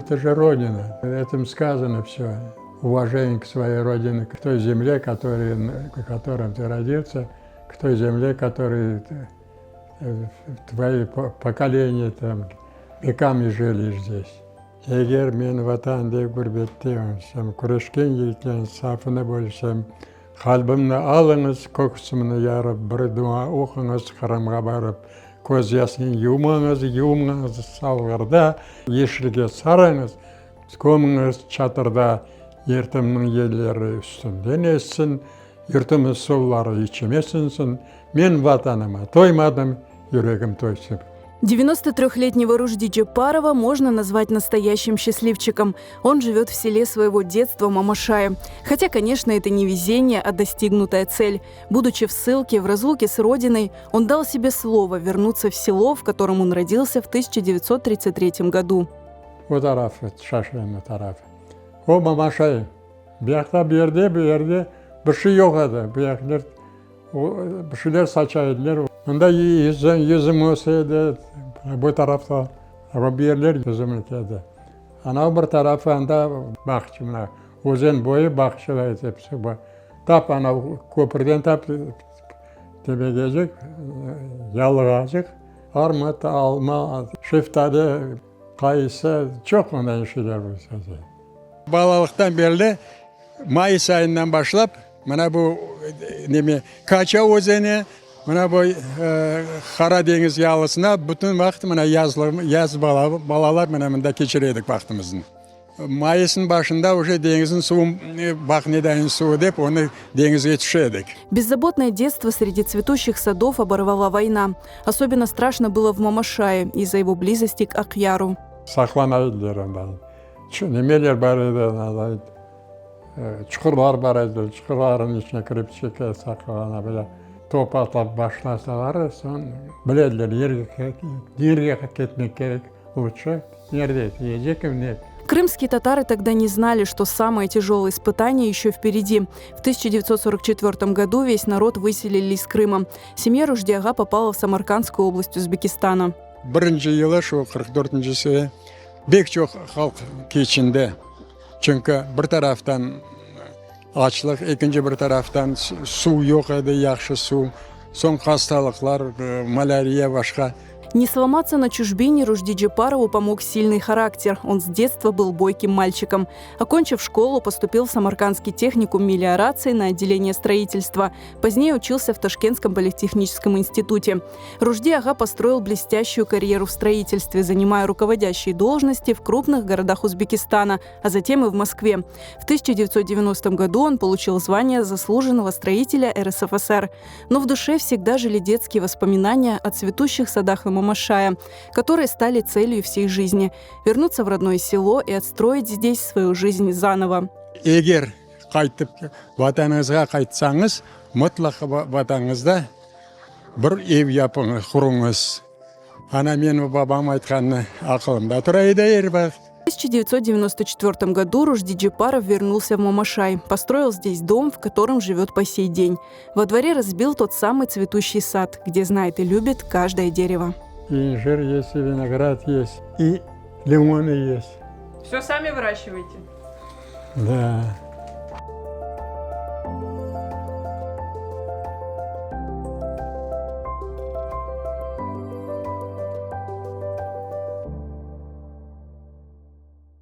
Это же Родина. Этим сказано все. Уважение к своей Родине, к той земле, в которой ты родился, к той земле, которой твои поколения там веками жили здесь. Егер мен ватанда гурбетте болсам, күрешкен егіттердің сафында болсам, қалбымны алыңыз, көксімні ярып, бір дуа оқыңыз, храмға барып, көз ясын юмаңыз салғырда, ешілге сараңыз, көміңіз чатырда, ертімнің елері үстінден ессін, ертіміз соллары ичемесінсін, мен ватаныма тоймадым, жүрегім тойсын. 93-летнего Ружди Джепарова можно назвать настоящим счастливчиком. Он живет в селе своего детства Мамашая. Хотя, конечно, это не везение, а достигнутая цель. Будучи в ссылке, в разлуке с родиной, он дал себе слово вернуться в село, в котором он родился в 1933 году. O tarafı, Şaşırma tarafı. O Mamaşay. Bir yerde bir şey yok adı. Bir şeyler saçaydılar. Onda yüzüm olsaydı bu tarafta bir yerler yüzüm ötedi. Ana bir tarafı anda bakçımına. Ozen boyu bakçılar hepsi. Tap ana köprüden tap tebegecek, yalıgacık, armut, alma, şeftali, kayısı çok ondan şeyler var. Balalıktan beri Mayıs ayından başlap, bana bu Kaça Özeni, bana bu Karadeniz yalısına bütün vakit yaz balalar bana geçiriyorduk vaxtımızın. Mayıs'ın başında уже denizin suyu, bak neden suyu deyip onu denize düşürdük. Беззаботное детство среди цветущих садов оборвала война. Особенно страшно было в Мамашае из-за его близости к Акьяру. Saklanaydılar ondan. Nemeler var idi, çukurlar var idi, çukurların içine kirip çeker saklana böyle top atıp başlasalar, son bilediler yerge gitmek gerek. Лучше nerede yiyecek ne? Крымские татары тогда не знали, что самое тяжелое испытание еще впереди. В 1944 году весь народ выселили из Крыма. Семья Ружди Ага попала в Самаркандскую область Өзбекистана. Birinci yılı şu 44-cüsü pek çok halk geçindi. Çünkü bir taraftan açlık, ikinci bir taraftan su yok idi, yaxşı su. Son hastalıklar, malariya başka. Не сломаться на чужбине Ружди Джепарову помог сильный характер. Он с детства был бойким мальчиком. Окончив школу, поступил в Самаркандский техникум мелиорации на отделение строительства. Позднее учился в Ташкентском политехническом институте. Ружди Ага построил блестящую карьеру в строительстве, занимая руководящие должности в крупных городах Узбекистана, а затем и в Москве. В 1990 году он получил звание заслуженного строителя РСФСР. Но в душе всегда жили детские воспоминания о цветущих садах Мамашая, которые стали целью всей жизни – вернуться в родное село и отстроить здесь свою жизнь заново. Егер қайтып ватаныңызға қайтсаңыз, мұтлақ ватаныңызда бір ев yapыңыз, құрыңыз. Ана мен бабам айтқаны ақылымда тұрайды ербақ. В 1994 году Ружди Джепаров вернулся в Мамашай, построил здесь дом, в котором живет по сей день. Во дворе разбил тот самый цветущий сад, где знает и любит каждое дерево. И инжир есть, и виноград есть, и лимоны есть. Все сами выращиваете? Да.